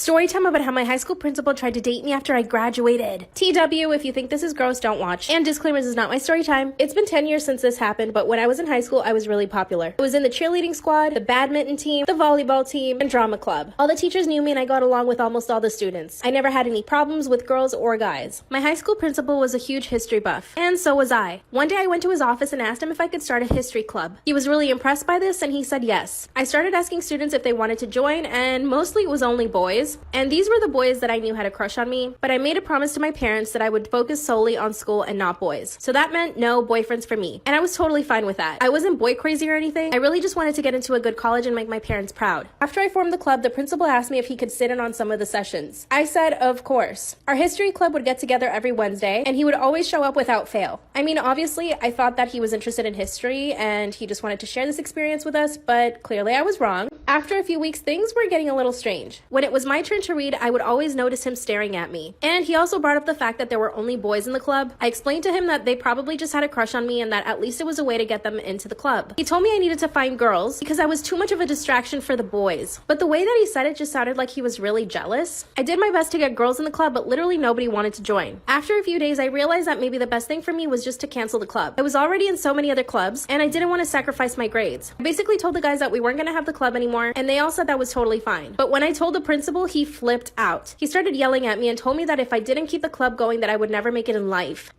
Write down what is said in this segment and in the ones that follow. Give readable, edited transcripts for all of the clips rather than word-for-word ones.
Story time about how my high school principal tried to date me after I graduated. TW, if you think this is gross, don't watch. And disclaimers is not my story time. It's been 10 years since this happened, but when I was in high school, I was really popular. I was in the cheerleading squad, the badminton team, the volleyball team, and drama club. All the teachers knew me and I got along with almost all the students. I never had any problems with girls or guys. My high school principal was a huge history buff, and so was I. One day I went to his office and asked him if I could start a history club. He was really impressed by this and he said yes. I started asking students if they wanted to join, and mostly it was only boys. And these were the boys that I knew had a crush on me, but I made a promise to my parents that I would focus solely on school and not boys. So that meant no boyfriends for me, and I was totally fine with that. I wasn't boy crazy or anything. I really just wanted to get into a good college and make my parents proud. After I formed the club, the principal asked me if he could sit in on some of the sessions. I said, of course. Our history club would get together every Wednesday, and he would always show up without fail. I mean, obviously, I thought that he was interested in history, and he just wanted to share this experience with us, but clearly I was wrong. After a few weeks, things were getting a little strange. When it was my turn to read, I would always notice him staring at me. And he also brought up the fact that there were only boys in the club. I explained to him that they probably just had a crush on me and that at least it was a way to get them into the club. He told me I needed to find girls because I was too much of a distraction for the boys. But the way that he said it just sounded like he was really jealous. I did my best to get girls in the club, but literally nobody wanted to join. After a few days, I realized that maybe the best thing for me was just to cancel the club. I was already in so many other clubs, and I didn't want to sacrifice my grades. I basically told the guys that we weren't going to have the club anymore, and they all said that was totally fine. But when I told the principal, he flipped out. He started yelling at me and told me that if I didn't keep the club going, that I would never make it in life.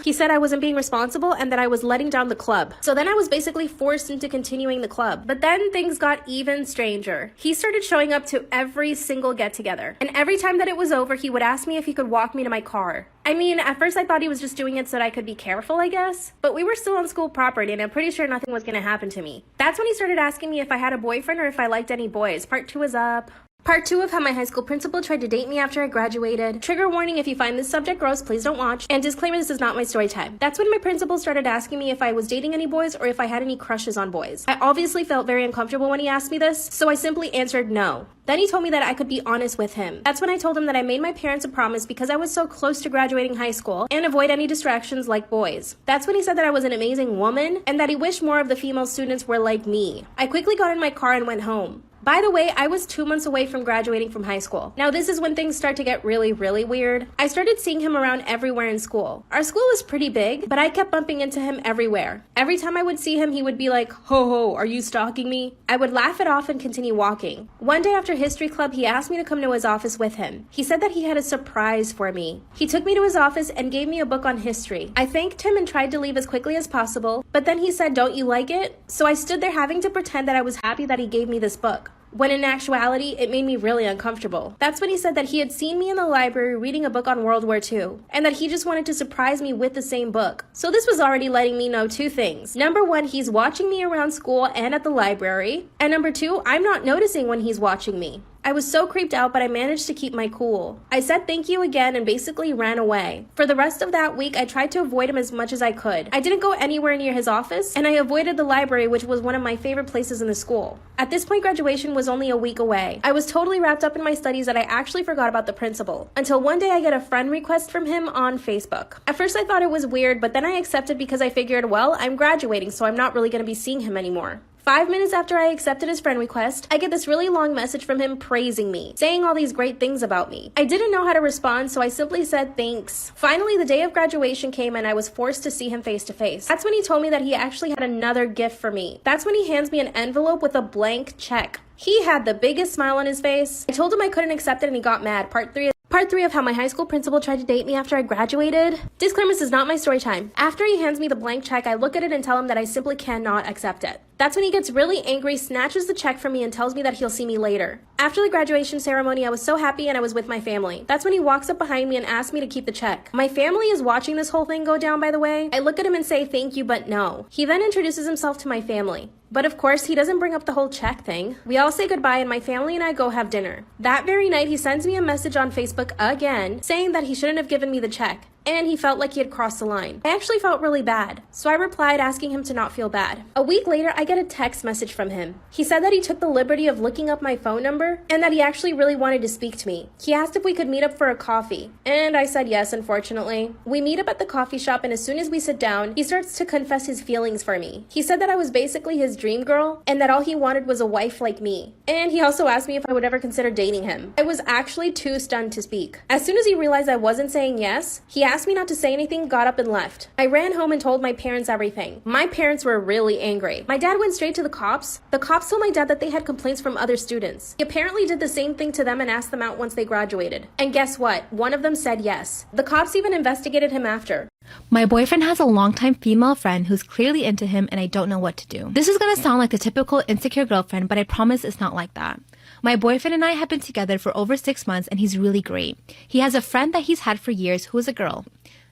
He said I wasn't being responsible and that I was letting down the club. So then I was basically forced into continuing the club. But then things got even stranger. He started showing up to every single get-together. And every time that it was over, he would ask me if he could walk me to my car. I mean, at first I thought he was just doing it so that I could be careful, I guess. But we were still on school property and I'm pretty sure nothing was gonna happen to me. That's when he started asking me if I had a boyfriend or if I liked any boys. Part 2 is up. Part 2 of how my high school principal tried to date me after I graduated. Trigger warning, if you find this subject gross, please don't watch. And disclaimer, this is not my story time. That's when my principal started asking me if I was dating any boys or if I had any crushes on boys. I obviously felt very uncomfortable when he asked me this, so I simply answered no. Then he told me that I could be honest with him. That's when I told him that I made my parents a promise because I was so close to graduating high school and avoid any distractions like boys. That's when he said that I was an amazing woman and that he wished more of the female students were like me. I quickly got in my car and went home. By the way, I was 2 months away from graduating from high school. Now this is when things start to get really weird. I started seeing him around everywhere in school. Our school is pretty big, but I kept bumping into him everywhere. Every time I would see him, he would be like, "Ho ho, are you stalking me?" I would laugh it off and continue walking. One day after history club, he asked me to come to his office with him. He said that he had a surprise for me. He took me to his office and gave me a book on history. I thanked him and tried to leave as quickly as possible, but then he said, "Don't you like it?" So I stood there having to pretend that I was happy that he gave me this book, when in actuality, it made me really uncomfortable. That's when he said that he had seen me in the library reading a book on World War II, and that he just wanted to surprise me with the same book. So this was already letting me know 2 things. Number 1, he's watching me around school and at the library. And number 2, I'm not noticing when he's watching me. I was so creeped out, but I managed to keep my cool. I said thank you again and basically ran away. For the rest of that week, I tried to avoid him as much as I could. I didn't go anywhere near his office, and I avoided the library, which was one of my favorite places in the school. At this point, graduation was only a week away. I was totally wrapped up in my studies that I actually forgot about the principal. Until one day I get a friend request from him on Facebook. At first I thought it was weird, but then I accepted because I figured, well, I'm graduating, so I'm not really gonna be seeing him anymore. 5 minutes after I accepted his friend request, I get this really long message from him praising me, saying all these great things about me. I didn't know how to respond, so I simply said thanks. Finally, the day of graduation came and I was forced to see him face to face. That's when he told me that he actually had another gift for me. That's when he hands me an envelope with a blank check. He had the biggest smile on his face. I told him I couldn't accept it and he got mad. Part 3 of how my high school principal tried to date me after I graduated. Disclaimer, this is not my story time. After he hands me the blank check, I look at it and tell him that I simply cannot accept it. That's when he gets really angry, snatches the check from me, and tells me that he'll see me later. After the graduation ceremony, I was so happy and I was with my family. That's when he walks up behind me and asks me to keep the check. My family is watching this whole thing go down, by the way. I look at him and say thank you, but no. He then introduces himself to my family. But of course, he doesn't bring up the whole check thing. We all say goodbye and my family and I go have dinner. That very night, he sends me a message on Facebook again, saying that he shouldn't have given me the check. and he felt like he had crossed the line. I actually felt really bad, so I replied asking him to not feel bad. A week later, I get a text message from him. He said that he took the liberty of looking up my phone number and that he actually really wanted to speak to me. He asked if we could meet up for a coffee, and I said yes, unfortunately. We meet up at the coffee shop, and as soon as we sit down, he starts to confess his feelings for me. He said that I was basically his dream girl and that all he wanted was a wife like me. And he also asked me if I would ever consider dating him. I was actually too stunned to speak. As soon as he realized I wasn't saying yes, he asked me not to say anything, got up and left. I ran home and told my parents everything. My parents were really angry. My dad went straight to the cops. The cops told my dad that they had complaints from other students. He apparently did the same thing to them and asked them out once they graduated. And guess what? One of them said yes. The cops even investigated him after. My boyfriend has a longtime female friend who's clearly into him and I don't know what to do. This is gonna sound like the typical insecure girlfriend, but I promise it's not like that. My boyfriend and I have been together for over 6 months and he's really great. He has a friend that he's had for years who is a girl.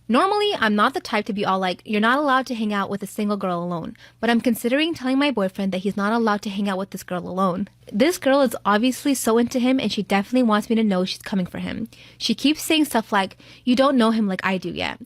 Normally, I'm not the type to be all like, you're not allowed to hang out with a single girl alone, but I'm considering telling my boyfriend that he's not allowed to hang out with this girl alone. This girl is obviously so into him and she definitely wants me to know she's coming for him. She keeps saying stuff like, you don't know him like I do yet.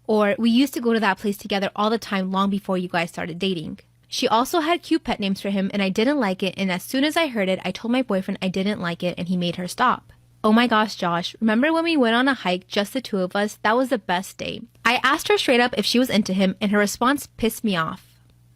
Or, we used to go to that place together all the time long before you guys started dating. She also had cute pet names for him and I didn't like it, and as soon as I heard it, I told my boyfriend I didn't like it and he made her stop. Oh my gosh, Josh, remember when we went on a hike, just the two of us? That was the best day. I asked her straight up if she was into him and her response pissed me off.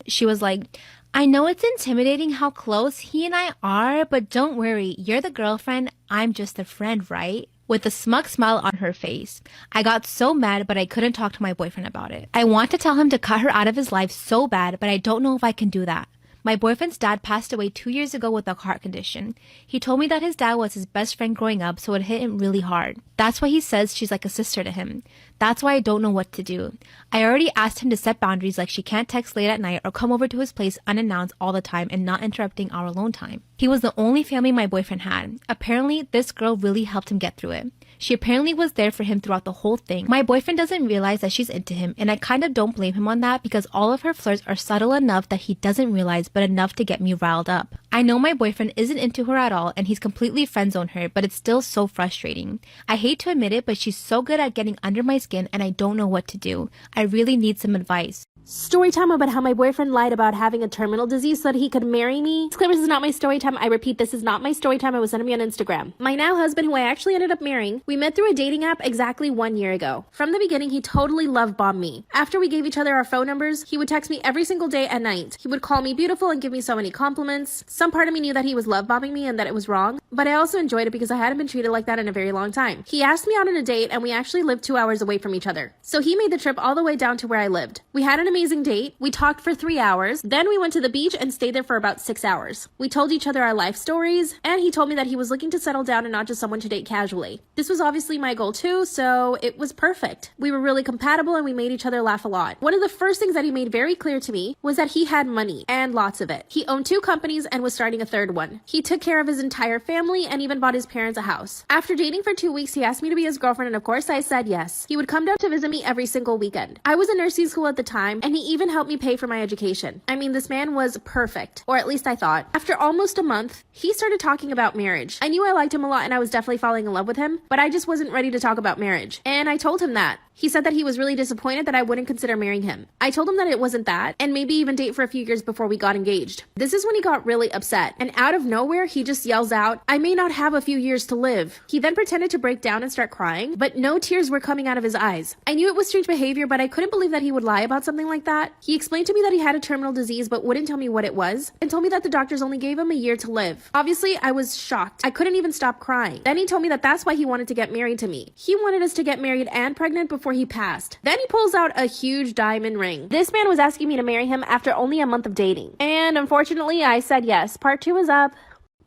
She was like, I know it's intimidating how close he and I are, but don't worry, you're the girlfriend, I'm just a friend, right? With a smug smile on her face. I got so mad, but I couldn't talk to my boyfriend about it. I want to tell him to cut her out of his life so bad, but I don't know if I can do that. My boyfriend's dad passed away 2 years ago with a heart condition. He told me that his dad was his best friend growing up, so it hit him really hard. That's why he says she's like a sister to him. That's why I don't know what to do. I already asked him to set boundaries, like she can't text late at night or come over to his place unannounced all the time and not interrupting our alone time. He was the only family my boyfriend had. Apparently, this girl really helped him get through it. She apparently was there for him throughout the whole thing. My boyfriend doesn't realize that she's into him, and I kind of don't blame him on that because all of her flirts are subtle enough that he doesn't realize, but enough to get me riled up. I know my boyfriend isn't into her at all and he's completely friend-zoned her, but it's still so frustrating. I hate to admit it, but she's so good at getting under my skin and I don't know what to do. I really need some advice. Story time about how my boyfriend lied about having a terminal disease so that he could marry me. Disclaimer, this is not my story time. I repeat, this is not my story time. It was sent to me on Instagram. My now husband, who I actually ended up marrying, we met through a dating app exactly 1 year ago. From the beginning, he totally love-bombed me. After we gave each other our phone numbers, he would text me every single day at night. He would call me beautiful and give me so many compliments. Some part of me knew that he was love-bombing me and that it was wrong, but I also enjoyed it because I hadn't been treated like that in a very long time. He asked me out on a date and we actually lived 2 hours away from each other. So he made the trip all the way down to where I lived. We had an amazing date. We talked for 3 hours. Then we went to the beach and stayed there for about 6 hours. We told each other our life stories, and he told me that he was looking to settle down and not just someone to date casually. This was obviously my goal too, so it was perfect. We were really compatible and we made each other laugh a lot. One of the first things that he made very clear to me was that he had money, and lots of it. He owned 2 companies and was starting a 3rd one. He took care of his entire family and even bought his parents a house. After dating for 2 weeks, he asked me to be his girlfriend, and of course I said yes. He would come down to visit me every single weekend. I was in nursing school at the time, and he even helped me pay for my education. I mean, this man was perfect, or at least I thought. After almost a month, he started talking about marriage. I knew I liked him a lot and I was definitely falling in love with him, but I just wasn't ready to talk about marriage. And I told him that. He said that he was really disappointed that I wouldn't consider marrying him. I told him that it wasn't that, and maybe even date for a few years before we got engaged. This is when he got really upset, and out of nowhere, he just yells out, I may not have a few years to live. He then pretended to break down and start crying, but no tears were coming out of his eyes. I knew it was strange behavior, but I couldn't believe that he would lie about something like that. He explained to me that he had a terminal disease, but wouldn't tell me what it was, and told me that the doctors only gave him a year to live. Obviously, I was shocked. I couldn't even stop crying. Then he told me that that's why he wanted to get married to me. He wanted us to get married and pregnant before he passed. Then he pulls out a huge diamond ring. This man was asking me to marry him after only a month of dating. And unfortunately, I said yes. Part 2 is up.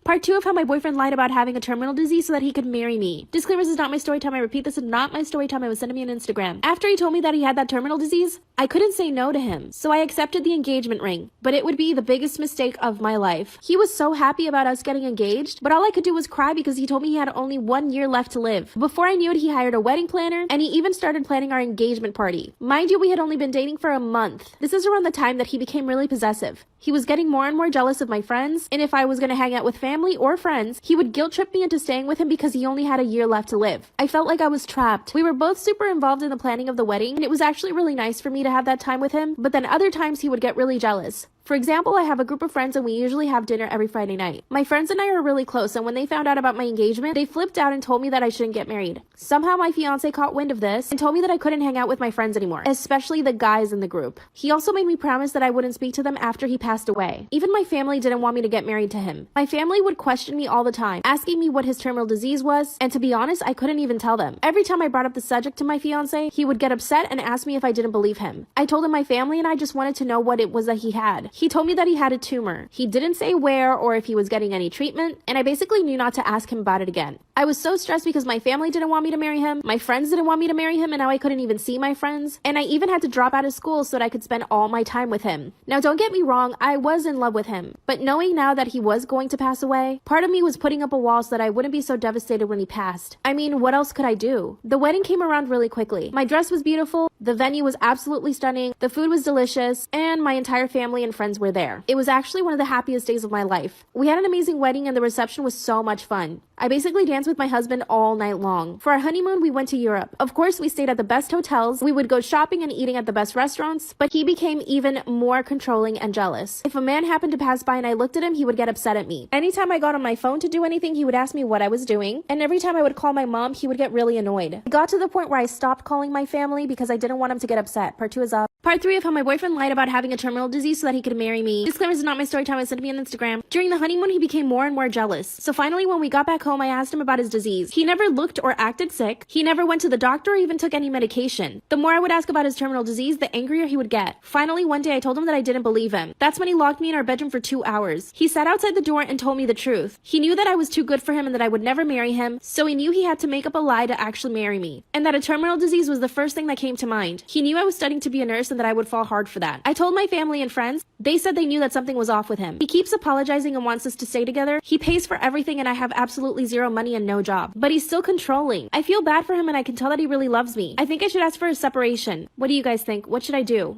Part 2 of how my boyfriend lied about having a terminal disease so that he could marry me. Disclaimer, this is not my story time. I repeat, this is not my story time. It was sent to me on Instagram. After he told me that he had that terminal disease, I couldn't say no to him. So I accepted the engagement ring, but it would be the biggest mistake of my life. He was so happy about us getting engaged, but all I could do was cry because he told me he had only 1 year left to live. Before I knew it, he hired a wedding planner, and he even started planning our engagement party. Mind you, we had only been dating for a month. This is around the time that he became really possessive. He was getting more and more jealous of my friends, and if I was going to hang out with family, family or friends, he would guilt trip me into staying with him because he only had a year left to live. I felt like I was trapped. We were both super involved in the planning of the wedding, and it was actually really nice for me to have that time with him, but then other times he would get really jealous. For example, I have a group of friends and we usually have dinner every Friday night. My friends and I are really close, and when they found out about my engagement, they flipped out and told me that I shouldn't get married. Somehow my fiance caught wind of this and told me that I couldn't hang out with my friends anymore, especially the guys in the group. He also made me promise that I wouldn't speak to them after he passed away. Even my family didn't want me to get married to him. My family would question me all the time, asking me what his terminal disease was, and to be honest, I couldn't even tell them. Every time I brought up the subject to my fiance, he would get upset and ask me if I didn't believe him. I told him my family and I just wanted to know what it was that he had. He told me that he had a tumor. He didn't say where or if he was getting any treatment, and I basically knew not to ask him about it again. I was so stressed because my family didn't want me to marry him, my friends didn't want me to marry him, and now I couldn't even see my friends, and I even had to drop out of school so that I could spend all my time with him. Now don't get me wrong, I was in love with him, but knowing now that he was going to pass away, part of me was putting up a wall so that I wouldn't be so devastated when he passed. I mean, what else could I do? The wedding came around really quickly. My dress was beautiful, the venue was absolutely stunning, the food was delicious, and my entire family and friends were there. It was actually one of the happiest days of my life. We had an amazing wedding and the reception was so much fun. I basically danced with my husband all night long. For our honeymoon, we went to Europe. Of course, we stayed at the best hotels. We would go shopping and eating at the best restaurants, but he became even more controlling and jealous. If a man happened to pass by and I looked at him, he would get upset at me. Anytime I got on my phone to do anything, he would ask me what I was doing, and every time I would call my mom, he would get really annoyed. It got to the point where I stopped calling my family because I didn't want him to get upset. Part 2 is up. Part 3 of how my boyfriend lied about having a terminal disease so that he could marry me. Disclaimers is not my story time, it sent me on Instagram. During the honeymoon, he became more and more jealous. So finally, when we got back home, I asked him about his disease. He never looked or acted sick. He never went to the doctor or even took any medication. The more I would ask about his terminal disease, the angrier he would get. Finally, one day I told him that I didn't believe him. That's when he locked me in our bedroom for 2 hours. He sat outside the door and told me the truth. He knew that I was too good for him and that I would never marry him, so he knew he had to make up a lie to actually marry me. And that a terminal disease was the first thing that came to mind. He knew I was studying to be a nurse and that I would fall hard for that. I told my family and friends. They said they knew that something was off with him. He keeps apologizing and wants us to stay together. He pays for everything and I have absolutely zero money and no job. But he's still controlling. I feel bad for him and I can tell that he really loves me. I think I should ask for a separation. What do you guys think? What should I do?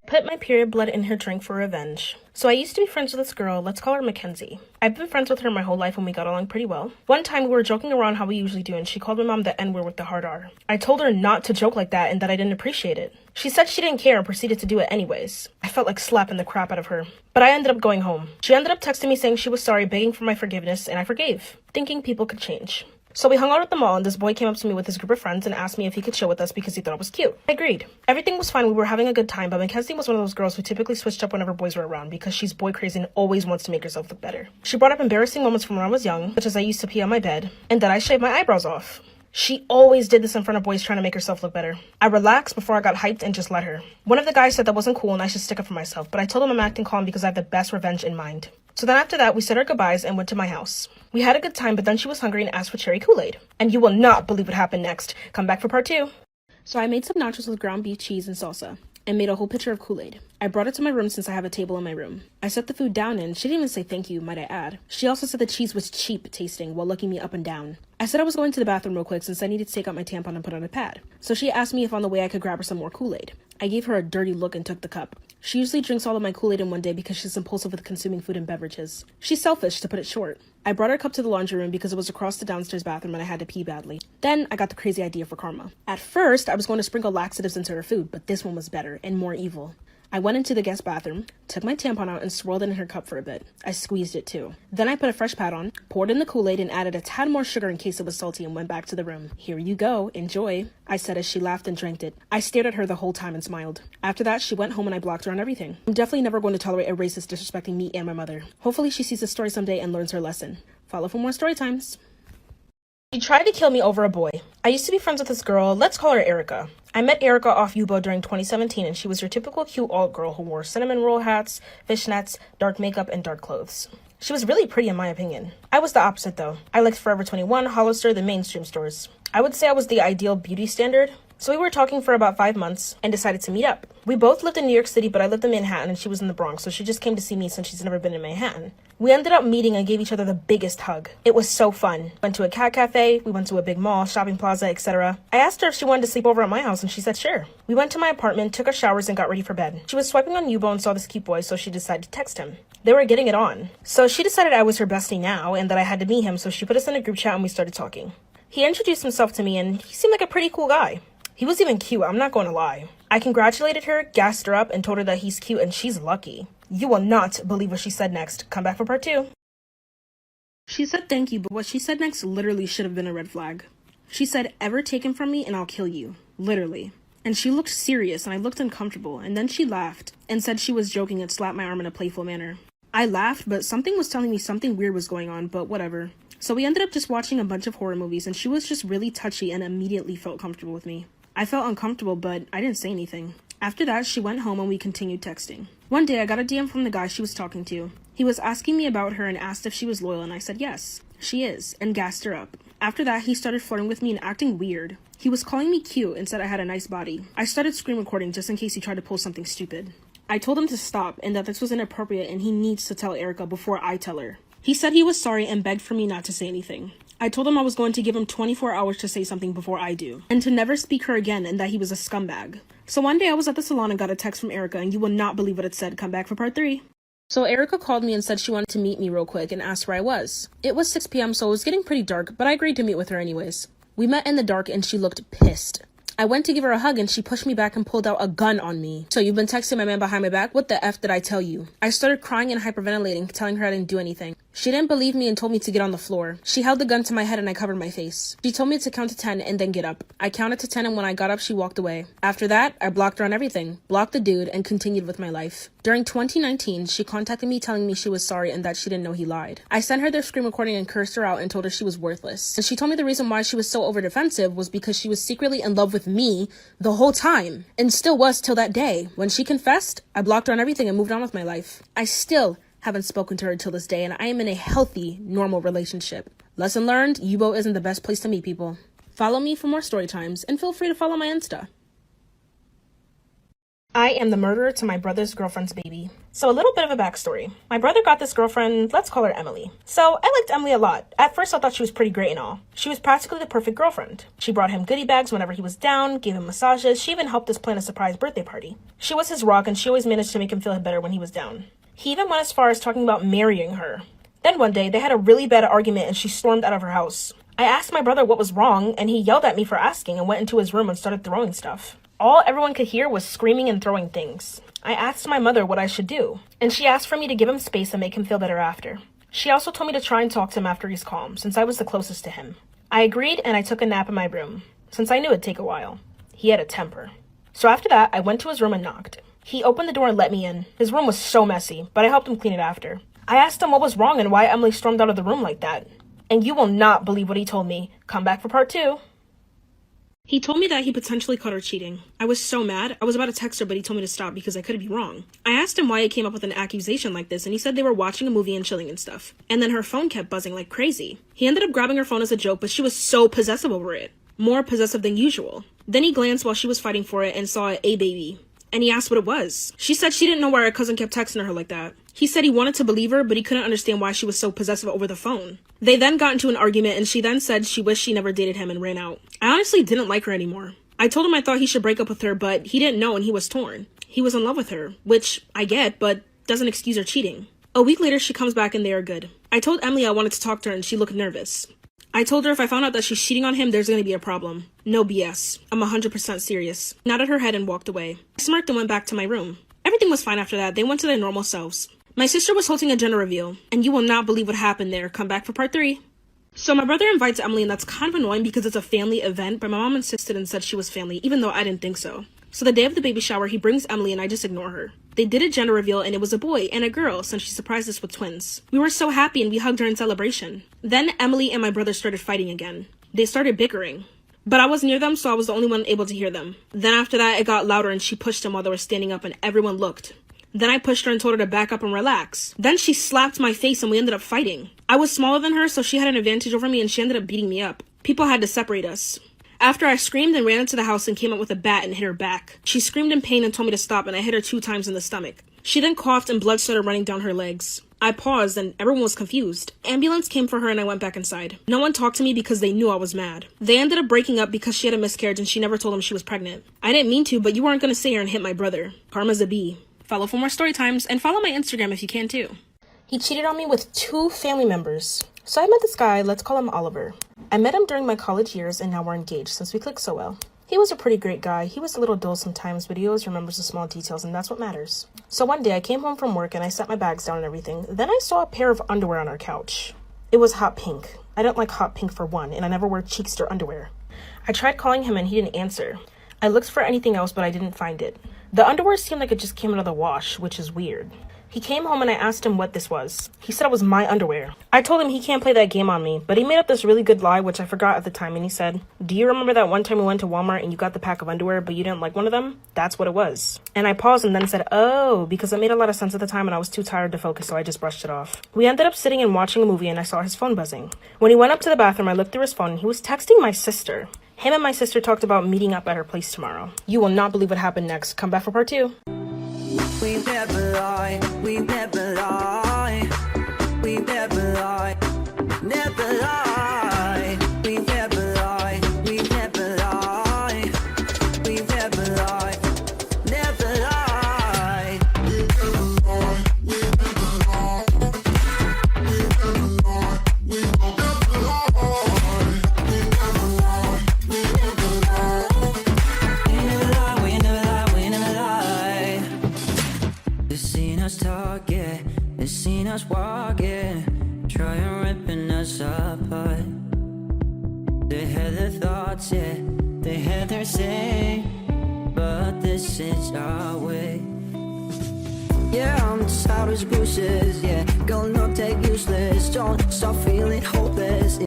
Put my period blood in her drink for revenge. So I used to be friends with this girl, let's call her Mackenzie. I've been friends with her my whole life and we got along pretty well. One time we were joking around how we usually do and she called my mom the N-word with the hard R. I told her not to joke like that and that I didn't appreciate it. She said she didn't care and proceeded to do it anyways. I felt like slapping the crap out of her. But I ended up going home. She ended up texting me saying she was sorry, begging for my forgiveness, and I forgave, thinking people could change. So we hung out at the mall and this boy came up to me with his group of friends and asked me if he could chill with us because he thought it was cute. I agreed. Everything was fine, we were having a good time, but Mackenzie was one of those girls who typically switched up whenever boys were around because she's boy crazy and always wants to make herself look better. She brought up embarrassing moments from when I was young, such as I used to pee on my bed, and that I shaved my eyebrows off. She always did this in front of boys trying to make herself look better. I relaxed before I got hyped and just let her. One of the guys said that wasn't cool and I should stick up for myself, but I told him I'm acting calm because I have the best revenge in mind. So then after that, we said our goodbyes and went to my house. We had a good time, but then she was hungry and asked for cherry Kool-Aid. And you will not believe what happened next. Come back for part 2. So I made some nachos with ground beef, cheese, and salsa, and made a whole pitcher of Kool-Aid. I brought it to my room since I have a table in my room. I set the food down and she didn't even say thank you, might I add. She also said the cheese was cheap tasting while looking me up and down. I said I was going to the bathroom real quick since I needed to take out my tampon and put on a pad. So she asked me if on the way I could grab her some more Kool-Aid. I gave her a dirty look and took the cup. She usually drinks all of my Kool-Aid in one day because she's impulsive with consuming food and beverages. She's selfish, to put it short. I brought her cup to the laundry room because it was across the downstairs bathroom and I had to pee badly. Then I got the crazy idea for karma. At first, I was going to sprinkle laxatives into her food, but this one was better and more evil. I went into the guest bathroom, took my tampon out and swirled it in her cup for a bit. I squeezed it too. Then I put a fresh pad on, poured in the Kool-Aid and added a tad more sugar in case it was salty and went back to the room. "Here you go, enjoy," I said as she laughed and drank it. I stared at her the whole time and smiled. After that, she went home and I blocked her on everything. I'm definitely never going to tolerate a racist disrespecting me and my mother. Hopefully she sees this story someday and learns her lesson. Follow for more story times. She tried to kill me over a boy. I used to be friends with this girl, let's call her Erica. I met Erica off Yubo during 2017 and she was your typical cute alt girl who wore cinnamon roll hats, fishnets, dark makeup, and dark clothes. She was really pretty in my opinion. I was the opposite though. I liked Forever 21, Hollister, the mainstream stores. I would say I was the ideal beauty standard. So we were talking for about 5 months and decided to meet up. We both lived in New York City, but I lived in Manhattan and she was in the Bronx, so she just came to see me since she's never been in Manhattan. We ended up meeting and gave each other the biggest hug. It was so fun. Went to a cat cafe, we went to a big mall, shopping plaza, etc. I asked her if she wanted to sleep over at my house and she said sure. We went to my apartment, took our showers, and got ready for bed. She was swiping on Yubo and saw this cute boy, so she decided to text him. They were getting it on. So she decided I was her bestie now and that I had to meet him, so she put us in a group chat and we started talking. He introduced himself to me and he seemed like a pretty cool guy. He was even cute, I'm not going to lie. I congratulated her, gassed her up, and told her that he's cute and she's lucky. You will not believe what she said next. Come back for part 2. She said thank you, but what she said next literally should have been a red flag. She said, "Ever taken from me and I'll kill you." Literally. And she looked serious and I looked uncomfortable, and then she laughed and said she was joking and slapped my arm in a playful manner. I laughed, but something was telling me something weird was going on, but whatever. So we ended up just watching a bunch of horror movies and she was just really touchy and immediately felt comfortable with me. I felt uncomfortable, but I didn't say anything. After that, she went home and we continued texting. One day, I got a DM from the guy she was talking to. He was asking me about her and asked if she was loyal, and I said yes, she is, and gassed her up. After that, he started flirting with me and acting weird. He was calling me cute and said I had a nice body. I started screen recording just in case he tried to pull something stupid. I told him to stop and that this was inappropriate and he needs to tell Erica before I tell her. He said he was sorry and begged for me not to say anything. I told him I was going to give him 24 hours to say something before I do, and to never speak her again, and that he was a scumbag. So one day I was at the salon and got a text from Erica, and you will not believe what it said. Come back for part 3. So Erica called me and said she wanted to meet me real quick and asked where I was. It was 6 p.m. so it was getting pretty dark, but I agreed to meet with her anyways. We met in the dark and she looked pissed. I went to give her a hug and she pushed me back and pulled out a gun on me. "So you've been texting my man behind my back? What the F did I tell you?" I started crying and hyperventilating, telling her I didn't do anything. She didn't believe me and told me to get on the floor. She held the gun to my head and I covered my face. She told me to count to 10 and then get up. I counted to 10 and when I got up, she walked away. After that, I blocked her on everything, blocked the dude, and continued with my life. During 2019, she contacted me telling me she was sorry and that she didn't know he lied. I sent her their screen recording and cursed her out and told her she was worthless. And she told me the reason why she was so over defensive was because she was secretly in love with me the whole time, and still was till that day. When she confessed, I blocked her on everything and moved on with my life. I still haven't spoken to her until this day, and I am in a healthy, normal relationship. Lesson learned, Yubo isn't the best place to meet people. Follow me for more story times, and feel free to follow my Insta. I am the murderer to my brother's girlfriend's baby. So a little bit of a backstory. My brother got this girlfriend, let's call her Emily. So I liked Emily a lot. At first I thought she was pretty great and all. She was practically the perfect girlfriend. She brought him goodie bags whenever he was down, gave him massages, she even helped us plan a surprise birthday party. She was his rock and she always managed to make him feel better when he was down. He even went as far as talking about marrying her. Then one day they had a really bad argument and she stormed out of her house. I asked my brother what was wrong and he yelled at me for asking and went into his room and started throwing stuff. All everyone could hear was screaming and throwing things. I asked my mother what I should do, and she asked for me to give him space and make him feel better after. She also told me to try and talk to him after he's calm, since I was the closest to him. I agreed and I took a nap in my room, since I knew it'd take a while. He had a temper. So after that, I went to his room and knocked. He opened the door and let me in. His room was so messy, but I helped him clean it after. I asked him what was wrong and why Emily stormed out of the room like that. And you will not believe what he told me. Come back for part 2. He told me that he potentially caught her cheating. I was so mad. I was about to text her, but he told me to stop because I could be wrong. I asked him why he came up with an accusation like this, and he said they were watching a movie and chilling and stuff. And then her phone kept buzzing like crazy. He ended up grabbing her phone as a joke, but she was so possessive over it. More possessive than usual. Then he glanced while she was fighting for it and saw a baby. And he asked what it was. She said she didn't know why her cousin kept texting her like that. He said he wanted to believe her, but he couldn't understand why she was so possessive over the phone. They then got into an argument, and she then said she wished she never dated him and ran out. I honestly didn't like her anymore. I told him I thought he should break up with her, but he didn't know and he was torn. He was in love with her, which I get, but doesn't excuse her cheating. A week later, she comes back and they are good. I told Emily I wanted to talk to her and she looked nervous. I told her if I found out that she's cheating on him, there's going to be a problem. No BS. I'm 100% serious. Nodded her head and walked away. I smirked and went back to my room. Everything was fine after that. They went to their normal selves. My sister was hosting a gender reveal, and you will not believe what happened there. Come back for part 3. So my brother invites Emily, and that's kind of annoying because it's a family event, but my mom insisted and said she was family, even though I didn't think so. So the day of the baby shower, he brings Emily, and I just ignore her. They did a gender reveal, and it was a boy and a girl, since she surprised us with twins. We were so happy, and we hugged her in celebration. Then Emily and my brother started fighting again. They started bickering. But I was near them, so I was the only one able to hear them. Then after that, it got louder, and she pushed him while they were standing up, and everyone looked. Then I pushed her and told her to back up and relax. Then she slapped my face and we ended up fighting. I was smaller than her, so she had an advantage over me and she ended up beating me up. People had to separate us. After I screamed and ran into the house and came up with a bat and hit her back. She screamed in pain and told me to stop, and I hit her 2 times in the stomach. She then coughed and blood started running down her legs. I paused and everyone was confused. Ambulance came for her and I went back inside. No one talked to me because they knew I was mad. They ended up breaking up because she had a miscarriage and she never told him she was pregnant. I didn't mean to, but you weren't gonna sit here and hit my brother. Karma's a bee. Follow for more story times, and follow my Instagram if you can too. He cheated on me with 2 family members. So I met this guy, let's call him Oliver. I met him during my college years, and now we're engaged since we clicked so well. He was a pretty great guy. He was a little dull sometimes, but he always remembers the small details, and that's what matters. So one day I came home from work and I set my bags down and everything. Then I saw a pair of underwear on our couch. It was hot pink. I don't like hot pink for one, and I never wear cheekster underwear. I tried calling him and he didn't answer. I looked for anything else, but I didn't find it. The underwear seemed like it just came out of the wash, which is weird. He came home and I asked him what this was. He said it was my underwear. I told him he can't play that game on me, but he made up this really good lie, which I forgot at the time, and he said, "Do you remember that one time we went to Walmart and you got the pack of underwear, but you didn't like one of them? That's what it was." And I paused and then said, "Oh," because it made a lot of sense at the time and I was too tired to focus, so I just brushed it off. We ended up sitting and watching a movie and I saw his phone buzzing. When he went up to the bathroom, I looked through his phone and he was texting my sister. Him and my sister talked about meeting up at her place tomorrow. You will not believe what happened next. Come back for part 2. We never lie, we never lie, we never lie, never lie, we never lie, we never lie, we never lie, never lie. They seen us walking, trying ripping us apart. They had their thoughts, yeah, they had their say, but this is our way. Yeah, I'm just out as bruises, yeah, gonna take useless, don't stop feeling hopeless.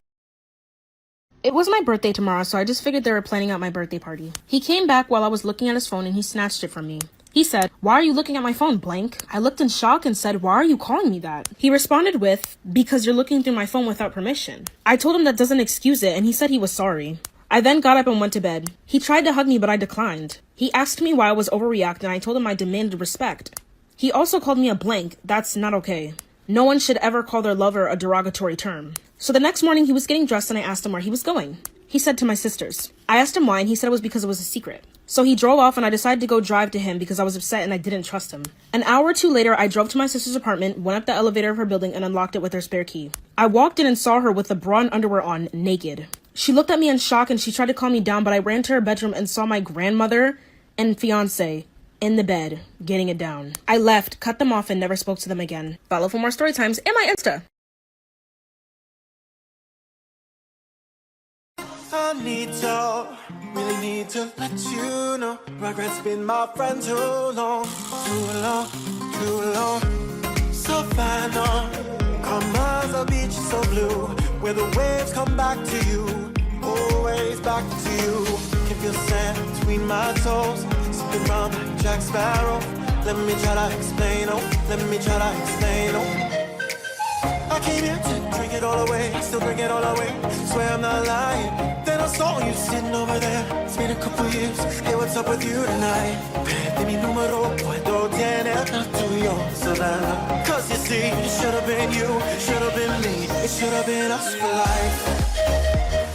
It was my birthday tomorrow, so I just figured they were planning out my birthday party. He came back while I was looking at his phone and he snatched it from me. He said, "Why are you looking at my phone, blank?" I looked in shock and said, "Why are you calling me that?" He responded with, "Because you're looking through my phone without permission." I told him that doesn't excuse it and he said he was sorry. I then got up and went to bed. He tried to hug me, but I declined. He asked me why I was overreacting and I told him I demanded respect. He also called me a blank. That's not okay. No one should ever call their lover a derogatory term. So the next morning he was getting dressed and I asked him where he was going. He said to my sisters. I asked him why and he said it was because it was a secret. So he drove off and I decided to go drive to him because I was upset and I didn't trust him. An hour or two later, I drove to my sister's apartment, went up the elevator of her building and unlocked it with her spare key. I walked in and saw her with a bra and underwear on, naked. She looked at me in shock and she tried to calm me down, but I ran to her bedroom and saw my grandmother and fiance in the bed, getting it down. I left, cut them off and never spoke to them again. Follow for more story times and my Insta. I really need to let you know. Regrets been my friend too long, too long, too long. So fine on, Karma's a beach so blue, where the waves come back to you, always back to you. Can feel sand between my toes, sipping round like Jack Sparrow. Let me try to explain, oh, let me try to explain, oh. I came here to drink it all away, still drink it all away, swear I'm not lying. Then I saw you sitting over there, it's been a couple years, hey, what's up with you tonight? Perdí mi número, puedo tener tuyo, Savannah. Cause you see, it should've been you, it should've been me, it should've been us for life.